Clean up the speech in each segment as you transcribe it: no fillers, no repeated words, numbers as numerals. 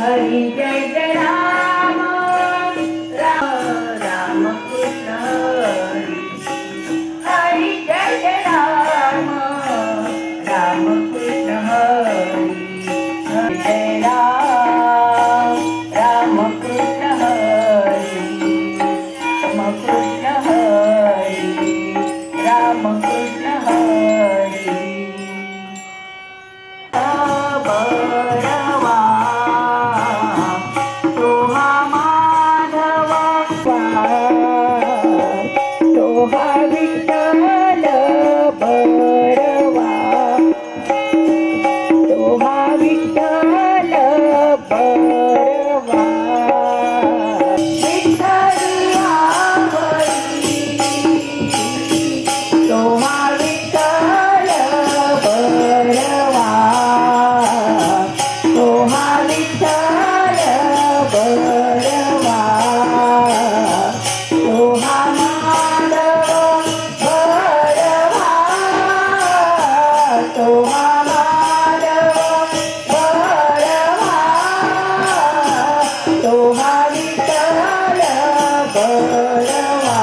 हरी जय जय राम राम राम कृष्ण हरी हरी जय जय राम राम कृष्ण हरी हरि जय राम राम कृष्ण हरी राम कृष्ण हरी राम कृष्ण हरी बरवा सोहा माधव सोहा विठ्ठल बरवा सोहा विठ्ठल बरवा विठ्ठल सोहा विठ्ठल बरवा सोहा विठ्ठल बरवा सोहा माधव बरवा सोहा माधव बरवा सोहा विठ्ठल बरवा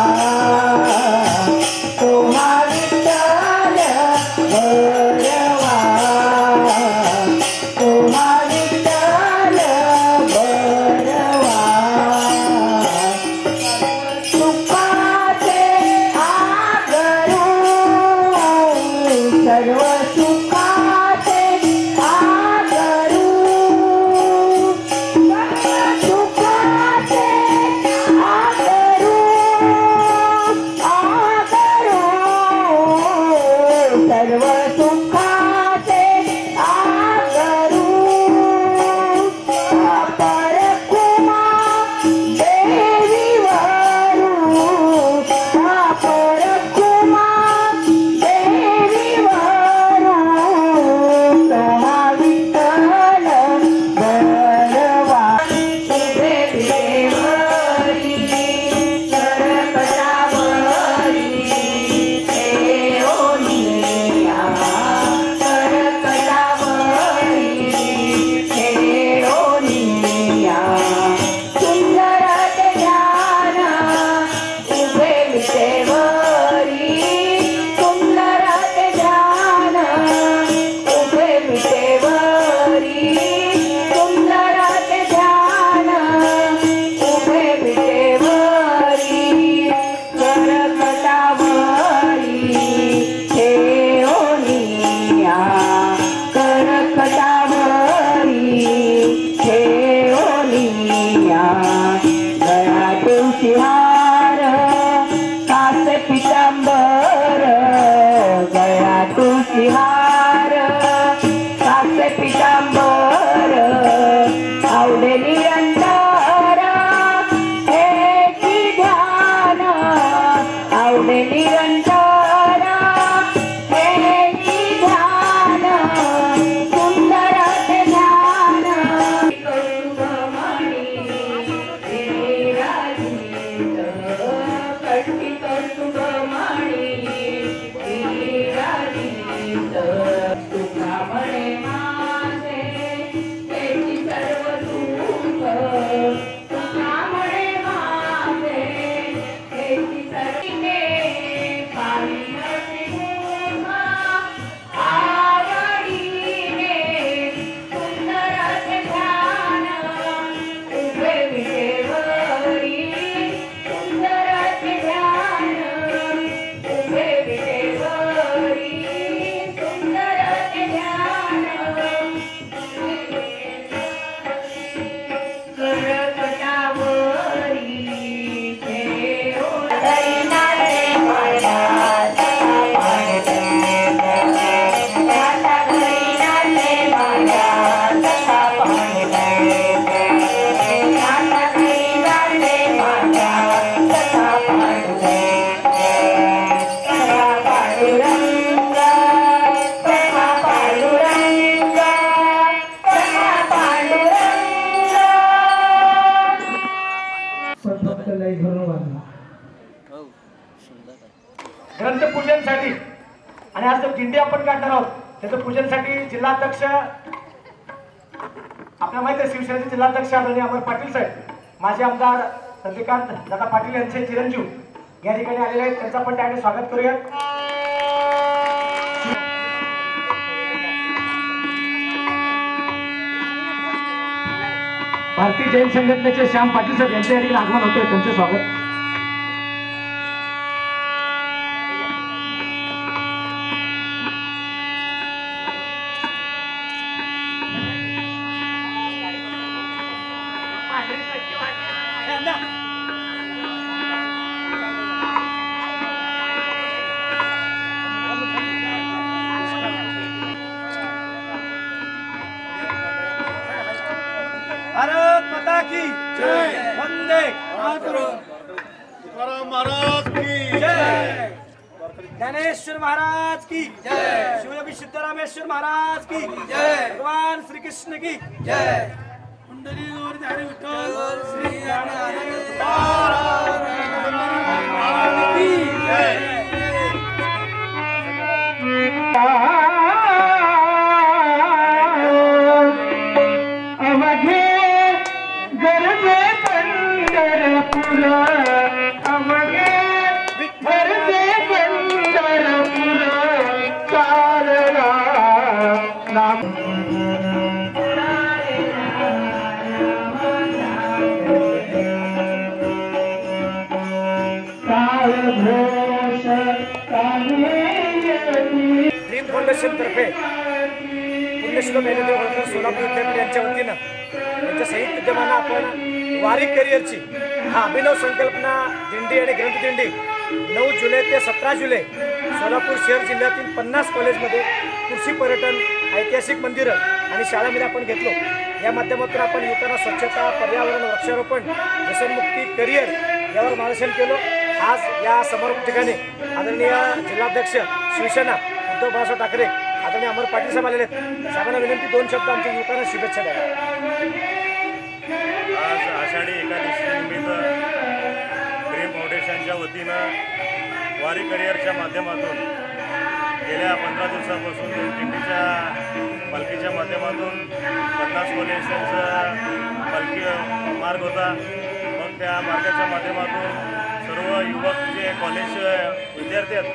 सोहा विठ्ठल बरवा सोहा विठ्ठल बरवा सुखाचे आगरू सर्व सुखाचे आगरू सुखाचे आगरू आगरू सर्व सुखाचे आगरू परकुमा देवीवरू परकुमा देवीवरू सोहा विठ्ठल बरवा तुझे देवरी करकटावरी हे ओनिया करकटावरी हे ओनिया सुंदर ध्यान उभे विटेवरी सुंदर ध्यान उभे विटेवरी सुंदर ध्यान उभे विटेवरी करकटावरी हे ओनिया करकटावरी हे ओनिया गळा तुळशी हार कासे पितांबर गळा तुळशी हार कासे पितांबर आवडे निरंतर हे की ध्यान आवडे निरंतर हे की ध्यान सुंदर ते ध्यान कौतुकमणी हे राजित कष्टी कौतुकमणी हे राजित तुकामणे माझे त्याची सर्व सुख तुकामणे माझे त्याची सर्व पाहिजे आवडीने सुंदर ते ध्यान उभे विटेवरी सुंदर ते ध्यान उभे विटेवरी सुंदर ते ध्यान करकटावरी हे ओढणारे माझ्या सखा ग्रंथपूजनसाठी आणि आज जो दिंडी आपण काढणार आहोत त्याचं पूजनसाठी जिल्हाध्यक्ष आपल्या माहिती आहे शिवसेनेचे जिल्हाध्यक्ष आदरणीय अमर पाटील साहेब, माजी आमदार चंद्रकांत दादा पाटील यांचे चिरंजीव या ठिकाणी आलेले आहेत. त्यांचं आपण त्याने स्वागत करूया. भारतीय जैन संघटनेचे श्याम पाटील साहेब यांच्या या ठिकाणी आगमन होते. त्यांचे स्वागत. भारत माता की जय, वंदे मातरम. तुकाराम महाराज की जय, ज्ञानेश्वर महाराज की जय, शिवयोगी सिद्धरामेश्वर महाराज की जय, भगवान श्री कृष्ण की जय. कुंडली गौरी हरी विठ्ठल श्री महाराज की जय. ड्रीम फाउंडेशन तर्फे पुण्यश्लोक मेहनदेव होळकर सोलापूर विद्यापीठ यांच्या वतीनं यांच्या संयुक्त विद्यमानं आपण वारी करिअरची हा अभिनव संकल्पना दिंडी आणि ग्रंथदिंडी 9 जुलै ते 17 जुलै सोलापूर शहर जिल्ह्यातील 50 कॉलेजमध्ये कृषी पर्यटन, ऐतिहासिक मंदिरं आणि शाळांमध्ये आपण घेतलो. या माध्यमातून आपण युवकांना स्वच्छता, पर्यावरण, वृक्षारोपण, व्यसनमुक्ती, करिअर यावर मार्गदर्शन केलं. आज या समारोप ठिकाणी आदरणीय जिल्हाध्यक्ष शिवसेना उद्धव बाळासाहेब ठाकरे आदरणीय अमर पाटील साहेब आलेले आहेत. साहेबांना विनंती 2 शब्द आमच्या युवकांना शुभेच्छा द्या. आज आषाढी एकादशीनिमित्त ड्रीम फाउंडेशनच्या वतीनं वारी करिअरच्या माध्यमातून गेल्या 15 दिवसापासून दिंडीच्या पालखीच्या माध्यमातून 50 कॉलेजचा पालखी मार्ग होता. मग त्या मार्गाच्या माध्यमातून सर्व युवक जे कॉलेज विद्यार्थी आहेत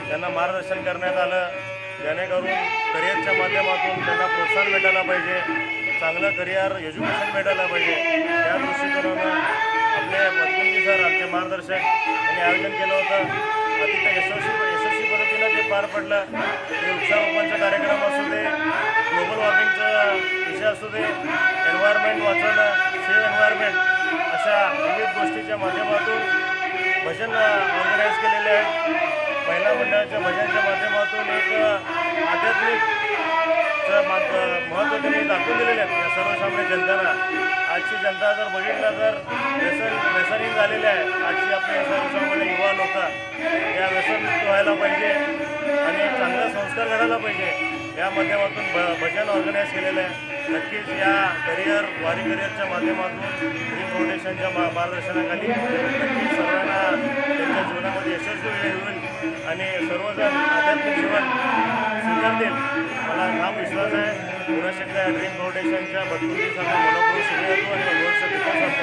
त्यांना मार्गदर्शन करण्यात आलं, जेणेकरून करिअरच्या माध्यमातून त्यांना प्रोत्साहन भेटायला पाहिजे, चांगलं करिअर एज्युकेशन भेटायला पाहिजे. त्या दृष्टिकोनानं आपले पद्मजी सर आमचे मार्गदर्शक यांनी आयोजन केलं होतं. अतिशय यशस्वी पद्धतीनं ते पार पडलं. ते वृक्षारोपणचा कार्यक्रम असू दे, ग्लोबल वॉर्मिंगचा विषय असू दे, एन्व्हायरमेंट वाचवणं, सेव्ह एन्व्हायरमेंट अशा विविध गोष्टीच्या माध्यमातून भजन ऑर्गनाईज केलेले आहेत. महिला मंडळाच्या भजनच्या माध्यमातून एक आध्यात्मिकचं महत्त्व त्यांनी दाखवून दिलेले आहेत या सर्वसामान्य जनतांना. आजची जनता जर बघितलं तर व्यसनहीन झालेली आहे. आजची आपले सर्वसामान्य युवा लोक या व्यसनमुक्त व्हायला पाहिजे आणि चांगला संस्कार घडायला पाहिजे. या माध्यमातून भजन ऑर्गनाईज केलेलं आहे. नक्कीच या वारी करिअरच्या माध्यमातून ड्रीम फाउंडेशनच्या मार्गदर्शनाखाली नक्कीच सर्वांना त्यांच्या जीवनामध्ये यशस्वी होईल आणि सर्वजण आध्यात्मिक जीवन स्वीकारतील मला ठाम विश्वास आहे. पुन्हा शकता ड्रीम फाउंडेशनच्या बदलून मनोपूर्वक शुभेच्छा आणि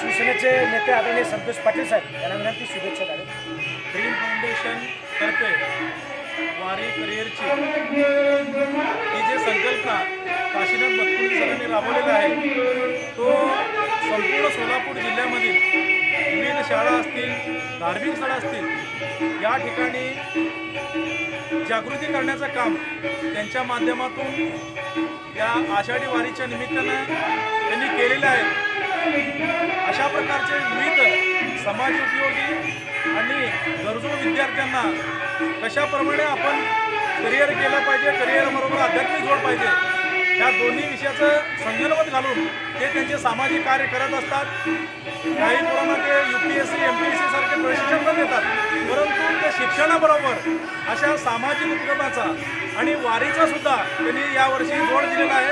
शिवसेनेचे नेते आदरणीय संतोष पाटील साहेब यांना विनंती शुभेच्छा द्यावी. ड्रीम फाउंडेशन तर्फे वारी करिअरची ही जी संकल्पना काशीनाथ बतकुळे सरांनी राबवलेला आहे तो संपूर्ण सोलापूर जिल्ह्यामधील विविध शाळा असतील, धार्मिक स्थळं असतील या ठिकाणी जागृती करण्याचं काम त्यांच्या माध्यमातून या आषाढी वारीच्या निमित्तानं त्यांनी केलेलं आहे. अशा प्रकारचे विविध समाज उपयोगी आणि गरजू विद्यार्थ्यांना कशाप्रमाणे आपण करिअर केलं पाहिजे, करिअरबरोबर आध्यात्मिक जोड पाहिजे, या दोन्ही विषयाचं संगनमत घालून ते त्यांचे सामाजिक कार्य करत असतात. काही पोरांना ते UPSC, MPSC सारखे प्रशिक्षण पण देतात, परंतु त्या शिक्षणाबरोबर अशा सामाजिक उपक्रमाचा आणि वारीचा सुद्धा त्यांनी यावर्षी जोड दिलेला आहे.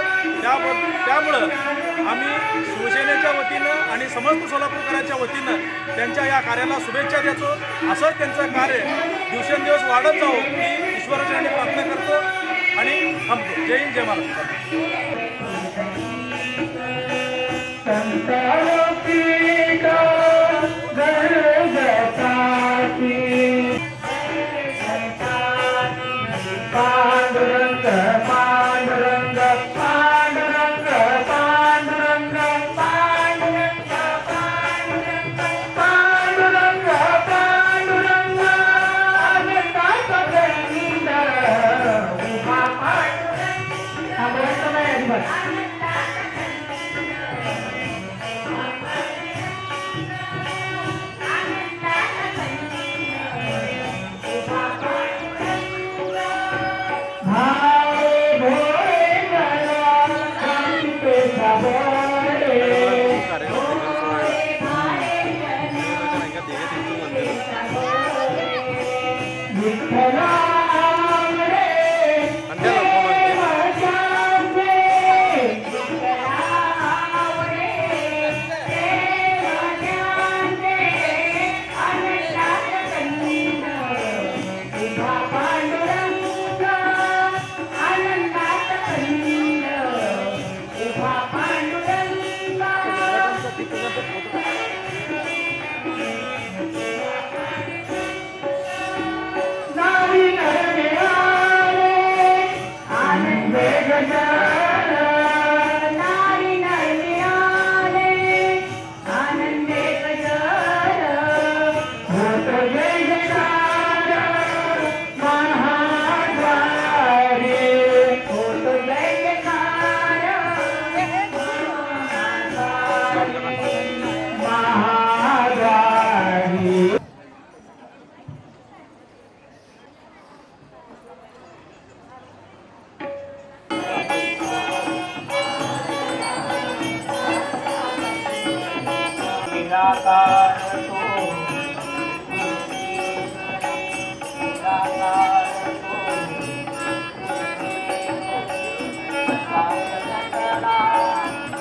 त्यामुळं आम्ही शिवसेनेच्या वतीनं आणि समस्त सोलापूरकरांच्या वतीनं त्यांच्या या कार्याला शुभेच्छा देतो. असंच त्यांचं कार्य दिवसेंदिवस वाढत जावं ही ईश्वराचरणी प्रार्थना करतो. आणि थांबतो. जय हिंद, जय महाराष्ट्र. पांडुरंग पांडुरंग पांडुरंग पांडुरंग पांडुरंग पांडुरंग पांडुरंग अनंताचा गोविंद उभा पांडुरंग. हा बोलतो नाही अजिबात.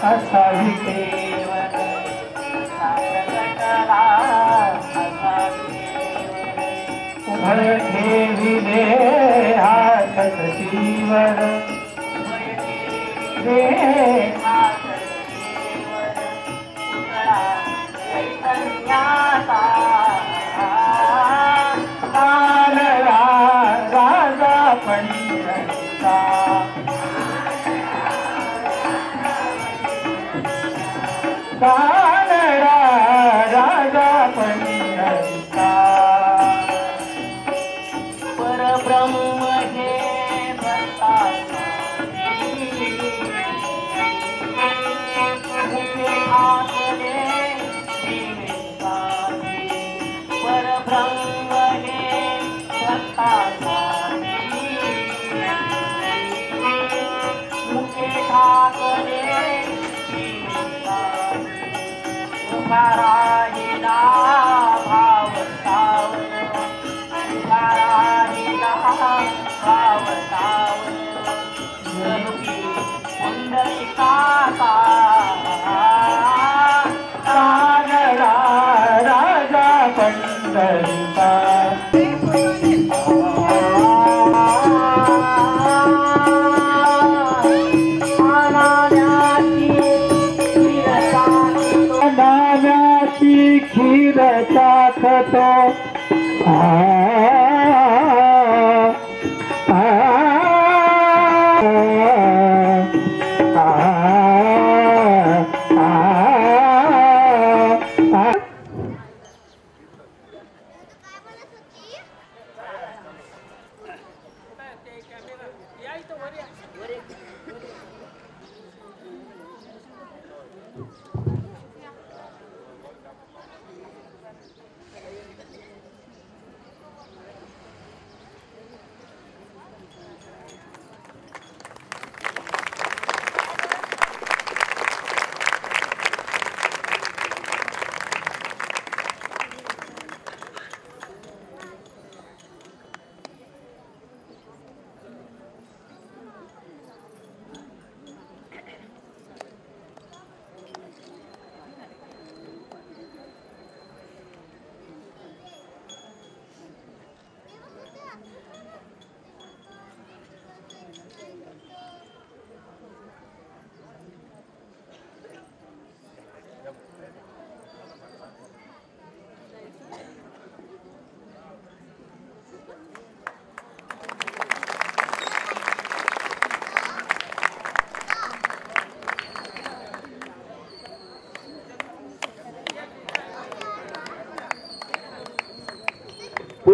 असावी केवळ सागरतला उभय ठेविले हात शिवर दे हात शिवर उकळा चैतन्याचा कालरा राजा पंढरीचा कालरा राजा पंढरीचा परब्रह्म हे परब्रह्म हे मुखे ठाकरे उभाराहिला भाव सावर उभाराहिला भाव सावर जनुकी पुंडलिकाचा कालरा राजा पंढरीचा दाव्याची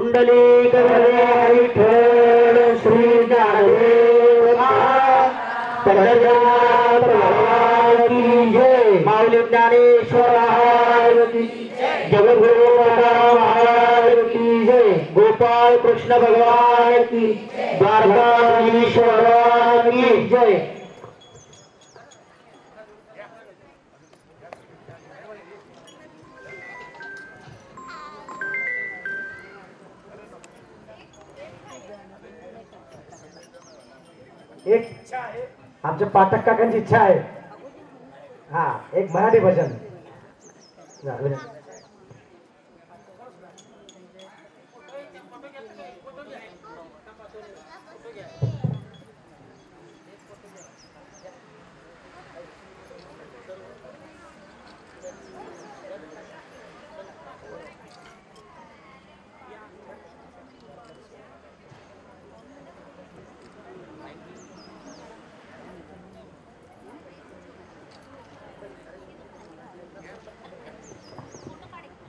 पुंडलिक विठ्ठल श्री ज्ञानदेव पंढरीनाथ भगवान की जय। माऊली ज्ञानेश्वर महाराज की जय। जगद्गुरु महाराज की जय। गोपाल कृष्ण भगवान की द्वारकाधीश भगवान की जय। एक इच्छा आहे, आमच्या पाठक काकांची इच्छा आहे, हा एक मराठी भजन।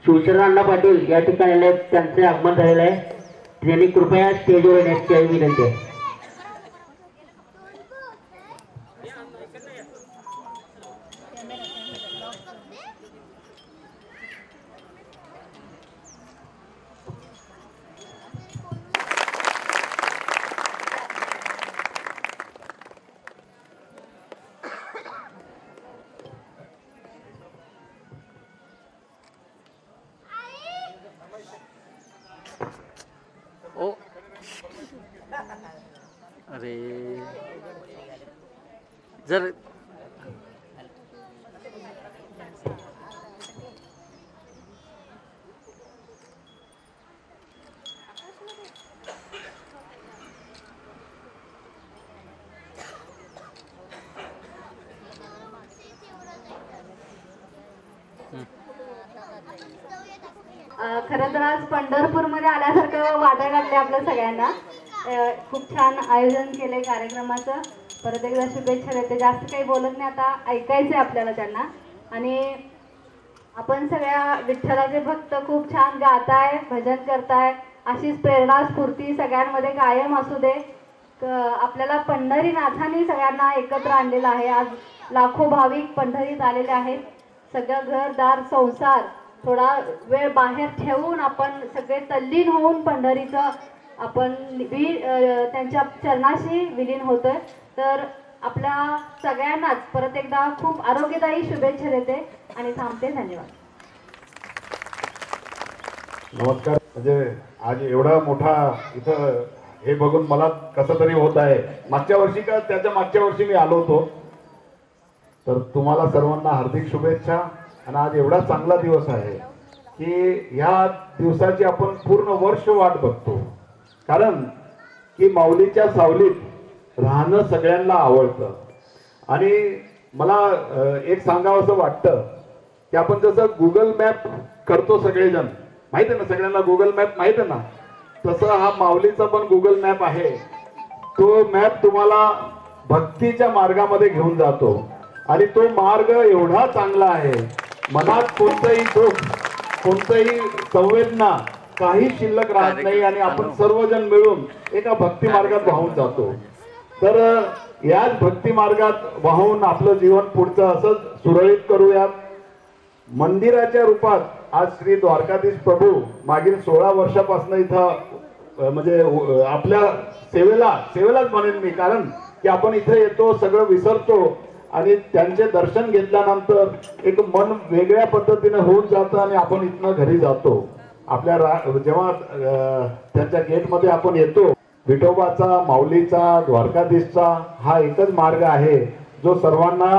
शिवशरण पाटील या ठिकाणी त्यांचे आगमन झालेले आहे, त्यांनी कृपया स्टेजवर येण्याची विनंती आहे। अरे जर खरं तर आज पंढरपूरमध्ये आल्यासारखं वाटायला लागले आपल्या सगळ्यांना। खूप छान आयोजन केले कार्यक्रमाचं। परत एकदा शुभेच्छा देते, जास्त काही बोलत नाही, आता ऐकायचं आहे आपल्याला त्यांना। आणि आपण सगळ्या विठ्ठलाचे भक्त खूप छान गाताय, भजन करताय, अशीच प्रेरणा स्फूर्ती सगळ्यांमध्ये कायम असू दे। आपल्याला पंढरीनाथांनी सगळ्यांना एकत्र आणलेलं आहे। आज लाखो भाविक पंढरीत आलेले आहेत। सगळं घरदार संसार थोडा वेळ बाहेर ठेवून आपण सगळे तल्लीन होऊन पंढरीचं आपण त्यांच्या चरणाशी विलीन होतोय। तर आपल्या सगळ्यांनाच परत एकदा खूप आरोग्यदायी शुभेच्छा देते आणि थांबते। धन्यवाद। नमस्कार। म्हणजे आज एवढा मोठा इथं हे बघून मला कसं तरी होत आहे। मागच्या वर्षी का त्याच्या मागच्या वर्षी मी आलो होतो। तर तुम्हाला सर्वांना हार्दिक शुभेच्छा। आणि आज एवढा चांगला दिवस आहे की या दिवसाची आपण पूर्ण वर्ष वाट बघतो, कारण की माऊलीच्या सावलीत राहणं सगळ्यांना आवडतं। आणि मला एक सांगावंसं वाटतं की आपण जसं गुगल मॅप करतो सगळेजण, माहिती आहे ना सगळ्यांना गुगल मॅप माहिती आहे ना, तसं हा माऊलीचा पण गुगल मॅप आहे। तो मॅप तुम्हाला भक्तीच्या मार्गामध्ये घेऊन जातो आणि तो मार्ग एवढा चांगला आहे, मनात कोणतंही दुःख, कोणतंही संवेदना काही शिल्लक राहत नाही आणि आपण सर्वजण मिळून एका भक्ती मार्गात वाहून जातो। तर याच भक्ती मार्गात वाहून आपलं जीवन पुढचं असंच सुरळीत करूयात। मंदिराच्या रूपात आज श्री द्वारकाधीश प्रभू मागील 16 वर्षापासून इथं म्हणजे आपल्या सेवेलाच म्हणेन मी, कारण की आपण इथे येतो, सगळं विसरतो आणि त्यांचे दर्शन घेतल्यानंतर एक मन वेगळ्या पद्धतीने होऊन जातं आणि आपण इथनं घरी जातो। आपल्या जेव्हा त्यांच्या गेटमध्ये आपण येतो, विठोबाचा, माऊलीचा, द्वारकाधीशचा हा एकच मार्ग आहे जो सर्वांना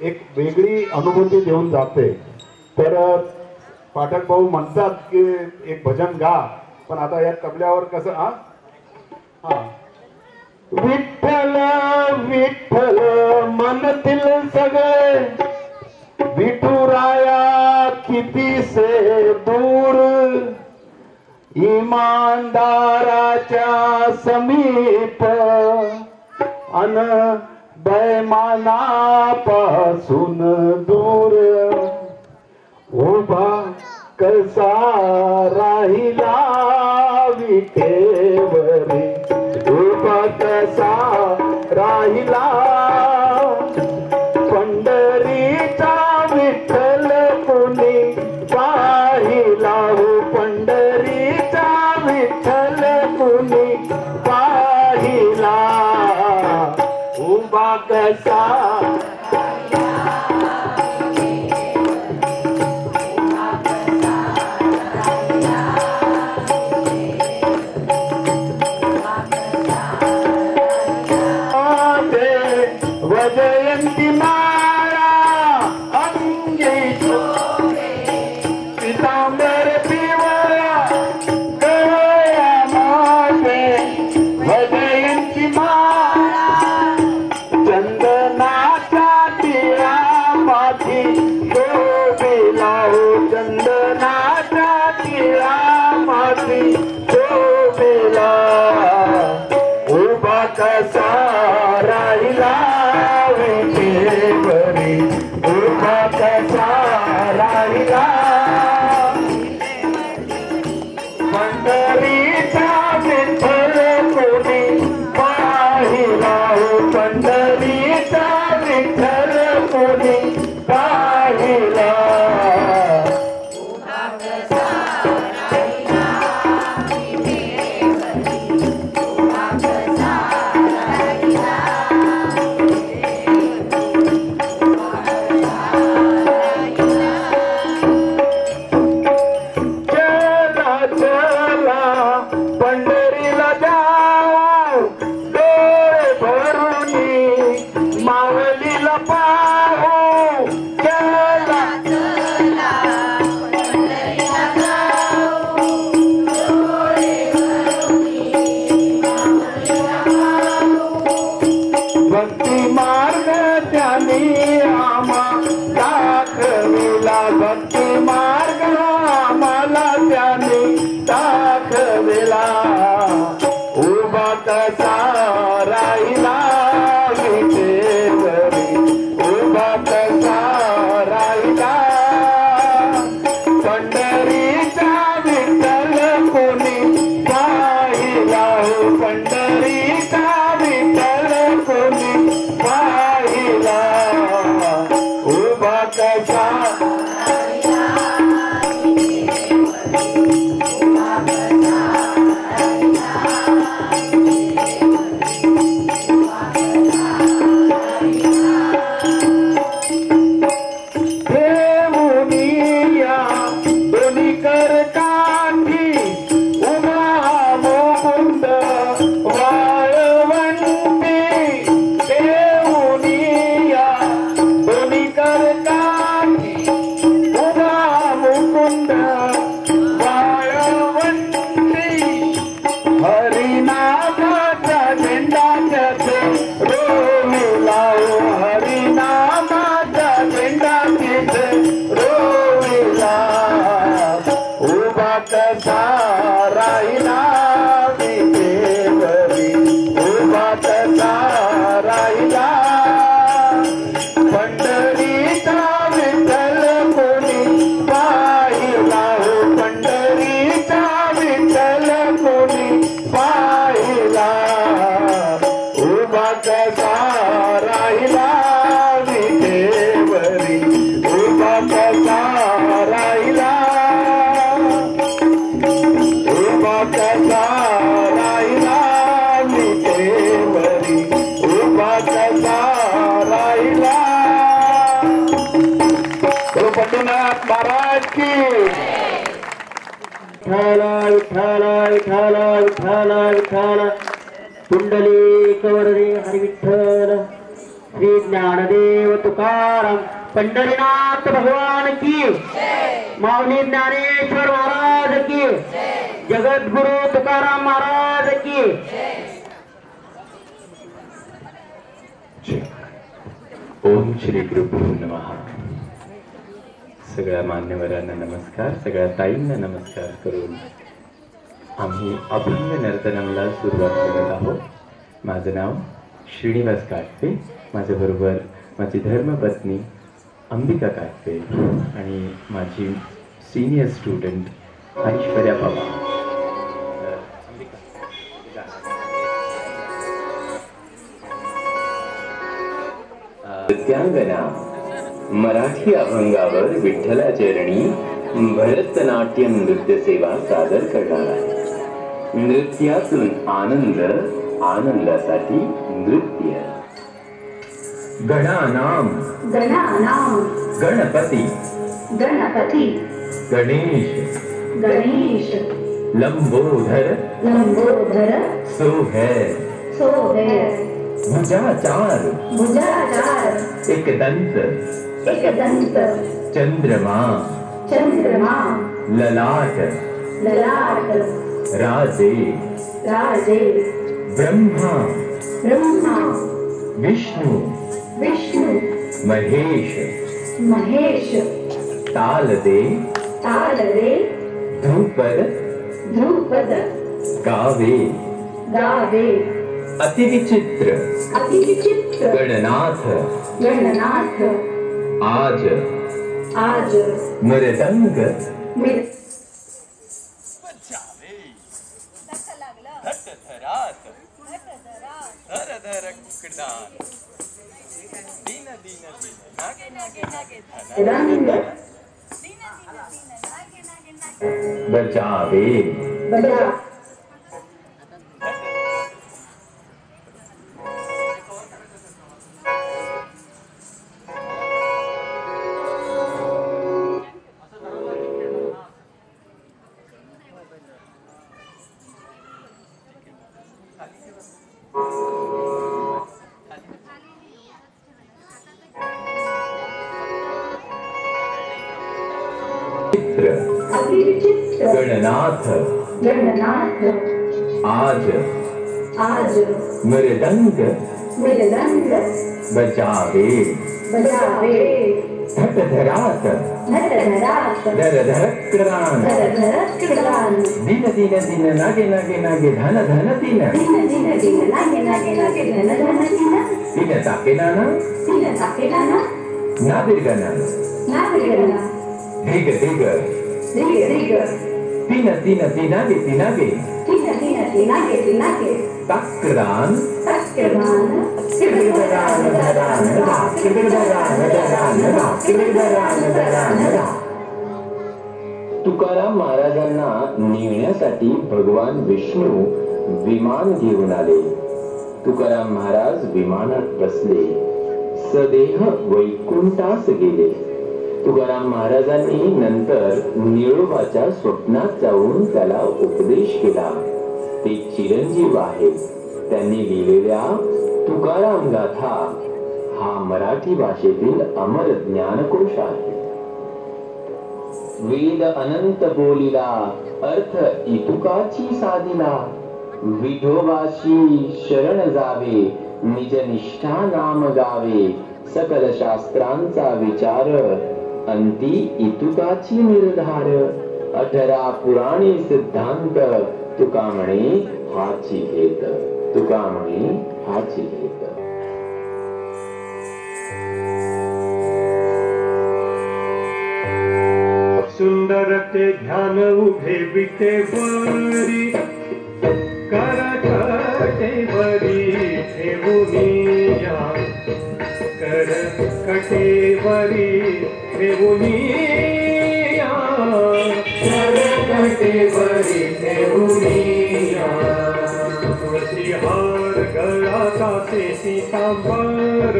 एक वेगळी अनुभूती देऊन जाते। तर पाठक भाऊ म्हणतात की एक भजन गा, पण आता या तबल्यावर कसं हा विठ्ठल विठ्ठल मनतील सगळे विठुराया किती से दूर, इमानदाराच्या समीप अन बैमानापासून दूर, उभा कसा राहिला विठेवरी उभा कसा राहिला पंढरीचा विठ्ठल कुणी पाहिला हो पंढरीचा विठ्ठल कुणी पाहिला उभा कसा जयंती माळा अंगी पितांबर पिवळा गळ्या मागे जयंती माळा चंदनाच्या तिळामाथी शोभिला हो चंदनाच्या तिळामाथी शोभिला उभा कसा राहिला विठेवरी उभा कसा राहिला पंढरीचा विठ्ठल कोणी पाहिला हो पंढरीचा विठ्ठल कोणी पाहिला पंढरीला जाऊ डोळे भरून मावलीला पाहू चला भक्ती मार्ग त्याने आम्हा दाखविला भक्ती मार्ग आम्हाला त्याने दाखविला उभा कसा राहिला विठेवरी उभा कसा राहिला पंढरीचा विठ्ठल कोणी पाहिला हो पंढरीचा विठ्ठल कोणी पाहिला उभा कसा कसा राहिला विठेवरी उभा कसा राहिला पंढरीचा विठ्ठल कोणी पाहिला हो पंढरीचा विठ्ठल कोणी पाहिला उभा कसा राहिला विठेवरी उभा कसा राहिला उभा कसा राहिला विठेवरी उभा कसा राहिला पंढरीनाथ महाराज की विठ्ठल विठ्ठल विठ्ठल विठ्ठल विठ्ठल पुंडलिक वरदे हरी विठ्ठल श्री ज्ञानदेव तुकाराम पंढरीनाथ भगवान की माऊली ज्ञानेश्वर महाराज की जगद्गुरु तुकाराम महाराज की ओम श्री गुरुभ्यो नमः. सगळ्या मान्यवरांना नमस्कार, सगळ्या ताईंना नमस्कार करून आम्ही अभंग नर्तनाला सुरुवात करत आहोत. माझं नाव श्रीनिवास काटपे, माझ्याबरोबर माझी धर्मपत्नी अंबिका काटपे आणि माझी सिनियर स्टुडंट ऐश्वर्या पवार. नृत्यांगना मराठी अभंगावर विठ्ठला चरणी भरतनाट्यम नृत्य सेवा सादर करणार आहे। नृत्यातून आनंद, आनंदासाठी नृत्य। गणानाम गणानाम गणपती गणपती गणेश गणेश लंबोधर लंबोदर सोहै सोहै भुजाचार भुजाचार एकदंत एकदंत चंद्रमा चंद्रमा ललाट ललाट राजे राजे ब्रह्मा ब्रह्मा विष्णु विष्णु महेश महेश तालदे तालदे ध्रुपद ध्रुपद गावे गावे अतिविचित्र अतिविचित्र गणनाथ गणनाथ आज आज मृदंग मिर रंग बजावे बजा अतिविचित्र गणनाथ गणनाथ आज आज मृदंग मृदंग बजावे बजावे धटधरात धरधरात दरधरक्रान धरधरक्रान दिन दिन दिन नागे नागे नागे धन धन दिन दिन दिन दिन नागे नागे नागे धन धन दिन दिन ताके नाना दिन ताकेलाना नादिर्गना नागरिकना धिग धिग दिग दिग तीन तीन तीनागे तीनागे तीन तीन तीनागे तीनागे तक्रान तक्रान किबिरबरान दरान रा किबिरबरान दरान रा किबिरबरान दरान रा। तुकाराम महाराजांना नेण्यासाठी भगवान विष्णू विमान घेऊन आले। तुकाराम महाराज विमानात बसले, सदेह वैकुंठास गेले। तुकाराम महाराजांनी नंतर निळोबाच्या स्वप्नात जाऊन त्याला उपदेश केला। ते चिरंजीव आहेत। त्यांनी लिहिलेल्या तुकाराम गाथा हा मराठी भाषेतील अमर ज्ञानकोश आहे। वेद अनंत बोलिला अर्थ इतुकाची साधिला, विठोबाशी शरण जावे निज निष्ठा नाम गावे, सकल शास्त्रांचा विचार अंती इतुकाची निर्धार, 18 पुराणी सिद्धांत तुका म्हणे हाची घेत, तुका म्हणे हाची घेत। सुंदर ते ध्यान उभे विटेवरी, करकटेवरी ठेवुनिया, करकटेवरी ठेवुनिया, करकटेवरी ठेवुनिया। तुळशीहार गळाचा ते पीतांबर,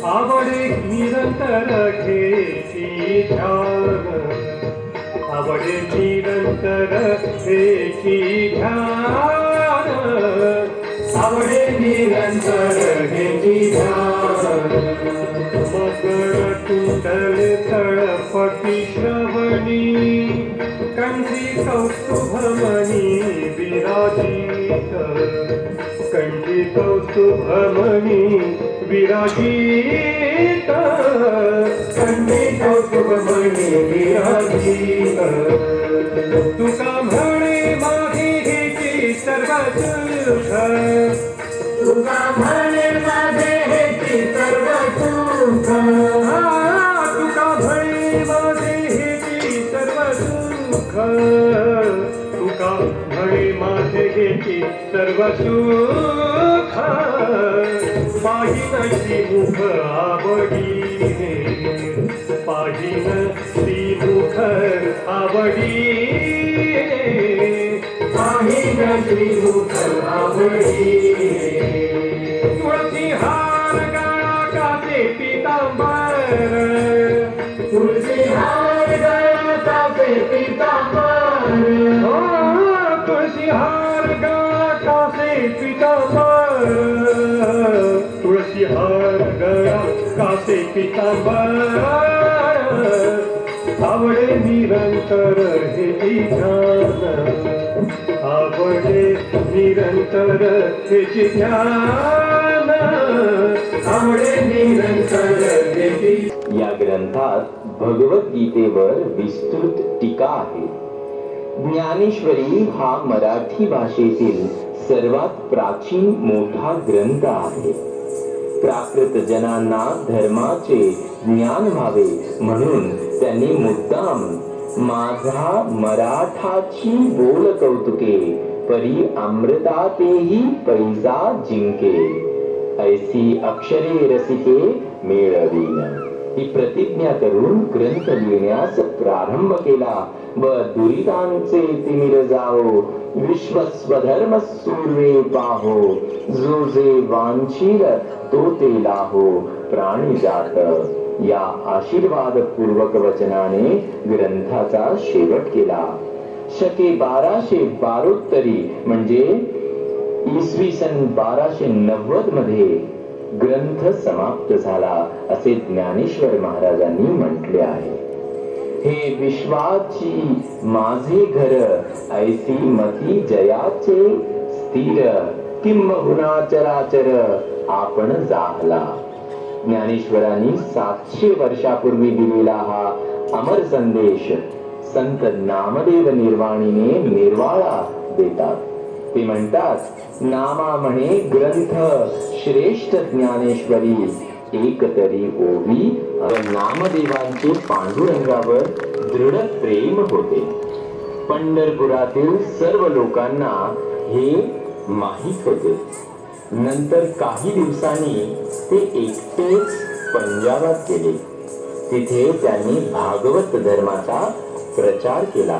आवडे निरंतर घेती ध्यान, आवडे निरंतर घेती ध्यान, आवडे निरंतर घेती ध्यान। मकर कुंडल तळपटी श्रवणी, कंठी कौस्तुभमणी विराजित, कंठी कौस्तुभमणी विराजित, कंठी कौस्तुभमणी विराजित। तुका म्हणे माझी हेची सर्व सुख, तुका म्हणे माझे हेची सर्व सुख, तुका म्हणे माझे हेची सर्व सुख, तुका म्हणे माझे हेची सर्व सुख पाहिन श्रीमुख आवडीने पाहिन श्रीमुख आवडीने पाहिन श्रीमुख आवडीने तुळसी हार गळा कासे पीतांबर तुळसी हार गळा कासे पीतांबर तुळसी हार गळा कासे पीतांबर तुळसी हार गळा कासे पीतांबर आवडे निरंतर हे ध्यान आवडे निरंतर हे ध्यान आवडे निरंतर हे या ग्रंथात भगवद्गीतेवर विस्तृत टीका आहे. ज्ञानेश्वरी हा मराठी भाषेतील सर्वात प्राचीन मोठा ग्रंथ आहे. प्राकृत जनांना धर्माचे ज्ञान व्हावे म्हणून त्यांनी मुद्दाम माझा मराठाची बोल कौतुके परी अमृतातेही पैजा जिंके ऐसी अक्षरे रसिके मेळवीन ही प्रतिज्ञा करून ग्रंथ लिहिण्यास प्रारंभ केला व दुरितांचे तिमिर जाओ विश्वस्वधर्म सूर्ये पाहो जो जे वांछील तो ते लाहो प्राणी जात या आशीर्वाद पूर्वक वचनाने ग्रंथाचा शेवट केला. शके 1272 म्हणजे इसवी सन 1290 मध्ये ग्रंथ समाप्त झाला असे ज्ञानेश्वर महाराजांनी म्हटले आहे. हे विश्वाची माझे घर ऐसी मती जयाचे स्थिर किंबहुना चराचर आपण जाहला. ज्ञानेश्वरांनी 700 वर्षापूर्वी दिलेला हा अमर संदेश संत नामदेव निर्वाणीने निर्वाळा देतात. ते म्हणतात नामा म्हणे ग्रंथ श्रेष्ठ ज्ञानेश्वरी एक तरी ओवी नामदेवांचे पांडुरंगावर दृढ प्रेम होते. पंढरपुरातील सर्व लोकांना हे माहीत होते. नंतर काही दिवसांनी ते एकटेच पंजाबात गेले. तिथे त्यांनी भागवत धर्माचा प्रचार केला.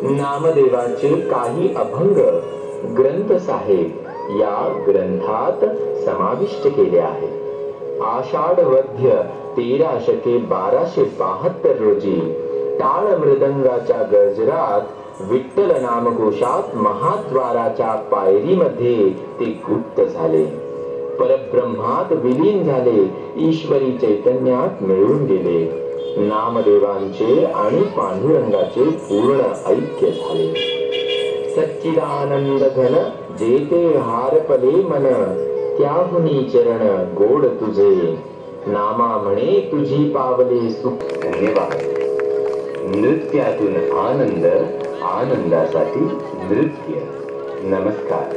नामदेवाचे काही अभंग ग्रंथ साहेब या ग्रंथात समाविष्ट केले आहेत. आषाढ वद्य 13 शके 1272 रोजी टाळ मृदंगाच्या गजरात विठ्ठल नामघोषात महाद्वाराच्या पायरीमध्ये ते गुप्त झाले. परब्रह्मात विलीन झाले. ईश्वरी चैतन्यात मिळून गेले. नामदेवांचे आणि पांडुरंगाचे पूर्ण ऐक्य झाले. सच्चिदानंद घन जेते हारपले मन त्याहुनी चरण गोड तुझे नामा म्हणे तुझी पावले सुख. धन्यवाद. नृत्यातून आनंद आनंदासाठी नृत्य. नमस्कार.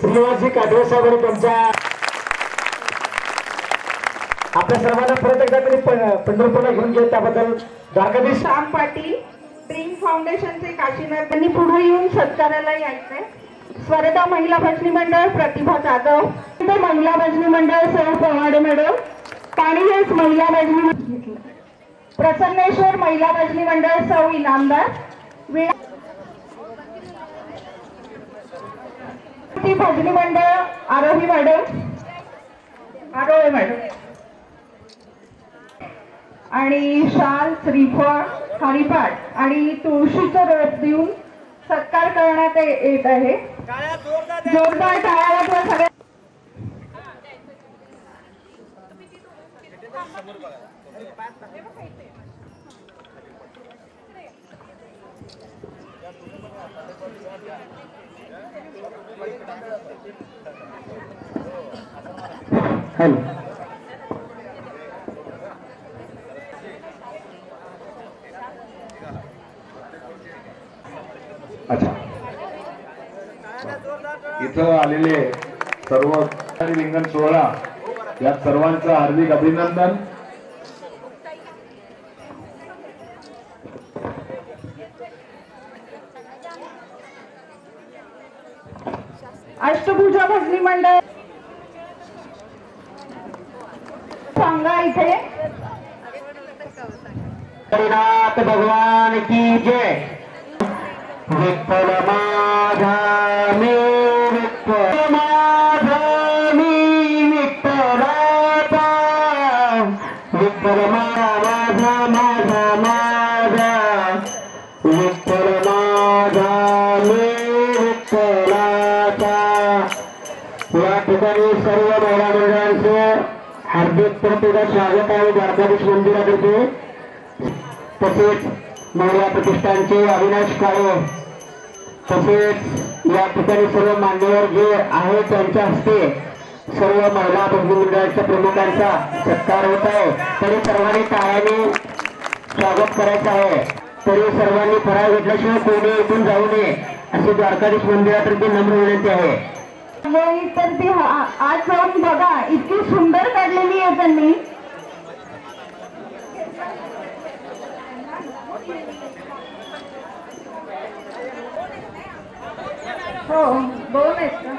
श्रीनिवासजी काटवे साहेब त्यांच्या आपल्या सर्वांना परत एकदा तरी पंढरपूरला घेऊन गेले त्याबद्दल द्वारकाधीश श्याम पाटील ड्रीम फाउंडेशनचे काशीनाथ त्यांनी पुढे येऊन सत्काराला यायचंय. स्वरदा महिला भजनी मंडळ प्रतिभा जाधव, महिला भजनी मंडळ सौ पवाडे मॅडम, पाणीहेस महिला भजनी, प्रसन्नेश्वर महिला भजनी मंडळ सौ इनामदार, भजनी मंडळ आरोही मॅडम, आरोहे मॅडम आणि शाल श्रीफळ हरिपाठ आणि तुळशीचं रोप देऊन सत्कार करण्यात येत आहे. जोरदार टाळ्या वाजवा सगळ्या. इथं आलेले सर्व रिंगण सोहळा या सर्वांचं हार्दिक अभिनंदन. अष्टभुजा भजनी मंडळ सांगा इथे. हरिनाथ भगवान की जय. विठ्ठल माझा मी विठ्ठल माझा मी विठ्ठलाचा. विठ्ठल माझा माझा माझा विठ्ठल माझा मी विठ्ठलाचा. या ठिकाणी सर्व महिला मंडळांचे हार्दिक प्रतिदा स्वागत आहे द्वारकाधीश मंदिरातर्फे. तसेच महिला प्रतिष्ठानचे अविनाश काळे तसेच या ठिकाणी सर्व मान्यवर जे आहेत त्यांच्या हस्ते सर्व महिला भजनी मंडळाच्या प्रमुखांचा सत्कार होत आहे. तरी सर्वांनी टाळ्याने स्वागत करायचं आहे. तरी सर्वांनी फराळ घेतल्याशिवाय कोणी इथून जाऊ नये अशी द्वारकाधीश मंदिरातर्फे नम्र विनंती आहे. तर ती आज जाऊन बघा, इतकी सुंदर काढलेली आहे त्यांनी. हो 2 आहेत का?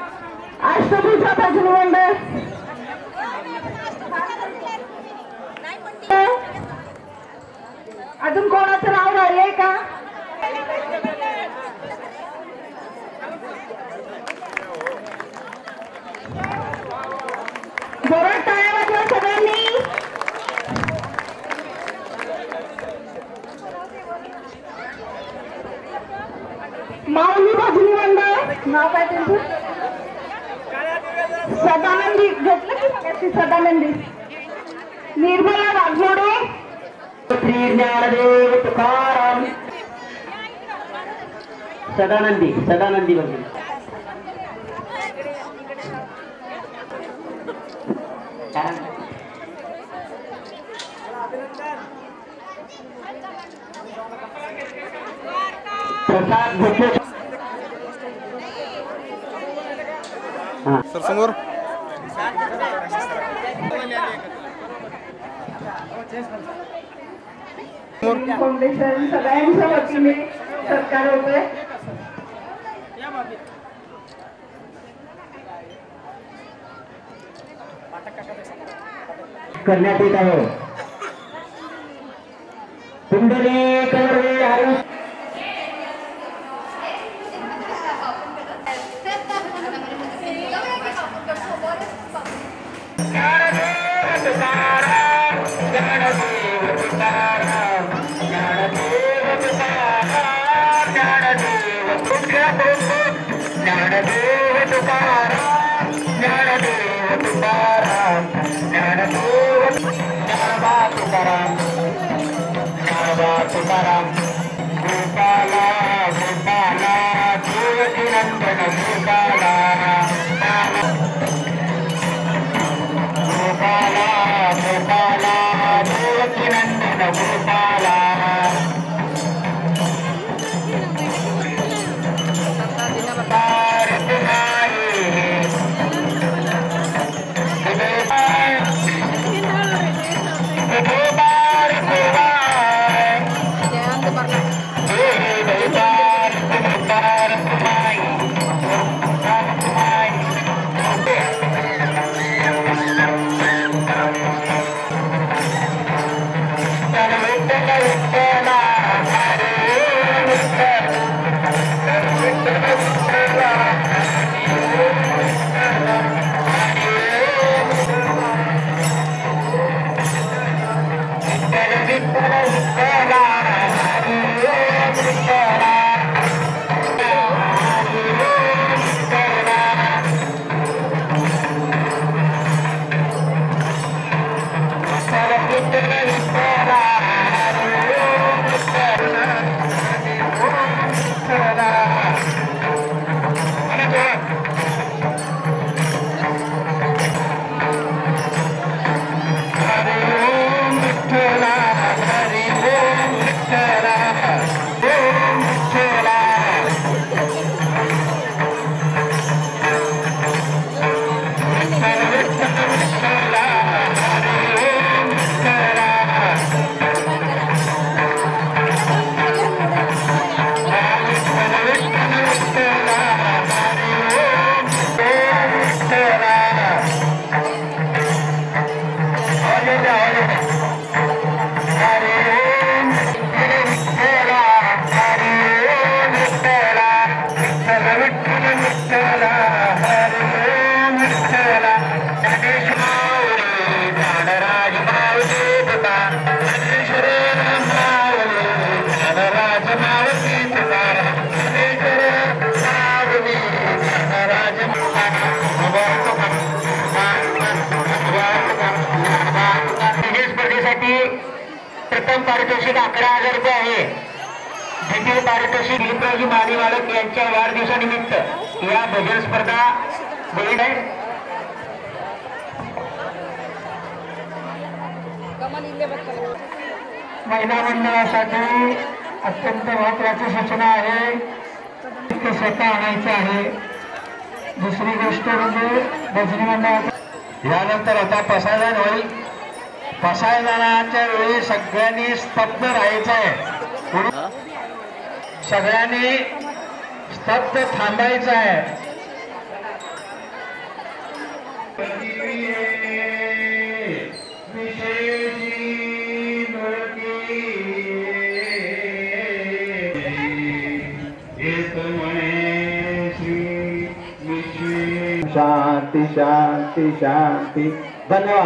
अष्टभुजा भजनी मंडळ अजून कोणाचं नाव राहिलंय का? जोरात टाळ्या वाजवा सगळ्यांनी. माऊली भजनी मंडळ नाव काय त्यांचं? सदानंदी. घेतलं की सगळ्याची सदानंदी. निर्मला वाघमोडे. श्री ज्ञानदेव तुकाराम. सदानंदी सदानंदी भजनी. प्रसाद घेतले. सर समोर फाउंडेशन सगळ्यांच्या वतीने सत्कार होतोय. करण्यात येत आहे. पुंडलिक हरी. तुकाराम गोपाला गोपाला देवकी नंदन गोपाला गोपाला गोपाला देवकी नंदन गोपाला. प्रथम पारितोषिक 11,000 रुपये आहे. द्वितीय पारितोषिक दिलीपरावजी मानेवालक यांच्या वाढदिवसानिमित्त या भजन स्पर्धा होईल आहे. महिला मंडळासाठी अत्यंत महत्वाची सूचना आहे, ते स्वतः आणायचं आहे. दुसरी गोष्ट म्हणजे भजनी मंडळाचं यानंतर आता पसायदान होईल. पसायदानाच्या वेळी सगळ्यांनी स्तब्ध राहायचं आहे. सगळ्यांनी स्तब्ध थांबायचं आहे. शांती शांती शांती. धन्यवाद.